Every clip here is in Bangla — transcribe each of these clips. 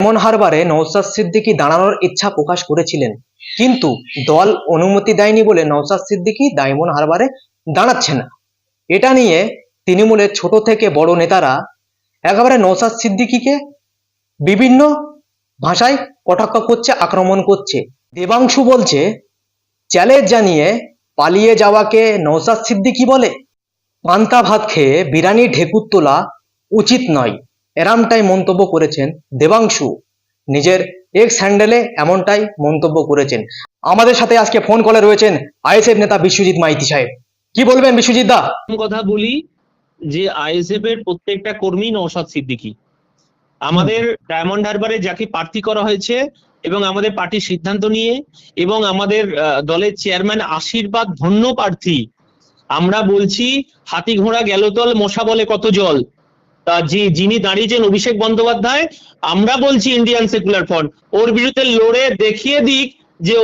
ডায়মন্ড হারবারে নওশাদ সিদ্দিকী দাঁড়ানোর ইচ্ছা প্রকাশ করেছিলেন, কিন্তু দল অনুমতি দেয়নি বলে নওশাদ সিদ্দিকী ডায়মন্ড হারবারে দাঁড়াচ্ছে না। এটা নিয়ে তৃণমূলের ছোট থেকে বড় নেতারা একেবারে নওশাদ সিদ্দিকীকে বিভিন্ন ভাষায় কটাক্ষ করছে, আক্রমণ করছে। দেবাংশু বলছে, চ্যালেঞ্জ জানিয়ে পালিয়ে যাওয়াকে নওশাদ সিদ্দিকী বলে? পান্তা ভাত খেয়ে বিরিয়ানি ঢেকুর তোলা উচিত নয়, এরমটাই মন্তব্য করেছেন দেবাংশু। নিজের এক্স হ্যান্ডেলে এমনটাই মন্তব্য করেছেন। আমাদের সাথে আজকে ফোন কলে রয়েছেন আইএসএফ নেতা বিশ্বজিৎ মাইতি সাহেব। কি বলবেন বিশ্বজিৎ দা? কথা বলি যে আইএসএফ এর প্রত্যেকটা কর্মী নওশাদ সিদ্দিকী। আমাদের ডায়মন্ড হারবারে যাকে প্রার্থী করা হয়েছে এবং আমাদের পার্টির সিদ্ধান্ত নিয়ে এবং আমাদের দলের চেয়ারম্যান আশীর্বাদ ধন্য প্রার্থী, আমরা বলছি হাতি ঘোড়া গেল তল মশা বলে কত জল। যিনি দাঁড়িয়েছেন অভিষেক বন্দ্যোপাধ্যায়, আমরা বলছি ইন্ডিয়ান সেকুলার ফ্রন্ট ওর বিরুদ্ধে লড়ে দেখিয়ে দিক যে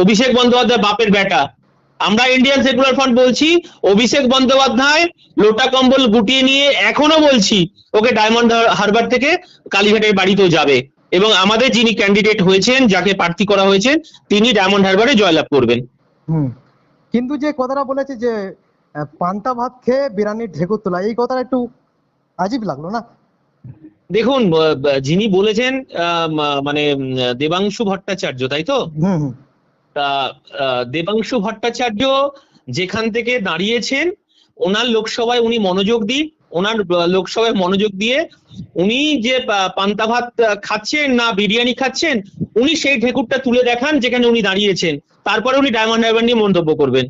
অভিষেক বন্দ্যোপাধ্যায় বাপের বেটা। আমরা ইন্ডিয়ান সেকুলার ফ্রন্ট বলছি অভিষেক বন্দ্যোপাধ্যায় লোটা কম্বল গুটিয়ে নিয়ে এখনো বলছি ওকে ডায়মন্ড হারবার থেকে কালীঘাটের বাড়িতেও যাবে, এবং আমাদের যিনি ক্যান্ডিডেট হয়েছেন, যাকে প্রার্থী করা হয়েছে, তিনি ডায়মন্ড হারবারে জয়লাভ করবেন। কিন্তু যে কথাটা বলেছে যে পান্তা ভাত খেয়ে বিরিয়ানির ঢেকুর তোলা, এই কথাটা একটু আজীব লাগলো না? দেখুন, যিনি বলেছেন মানে দেবাংশু ভট্টাচার্য, তাই তো? তা দেবাংশু ভট্টাচার্য যেখান থেকে দাঁড়িয়েছেন, ওনার লোকসভায় উনি মনোযোগ দিন, ওনার লোকসভায় মনোযোগ দিয়ে উনি যে পান্তা ভাত খাচ্ছেন না বিরিয়ানি খাচ্ছেন, উনি সেই ঢেকুরটা তুলে দেখান যেখানে উনি দাঁড়িয়েছেন, তারপরে উনি ডায়মন্ড হারবার নিয়ে মন্তব্য করবেন।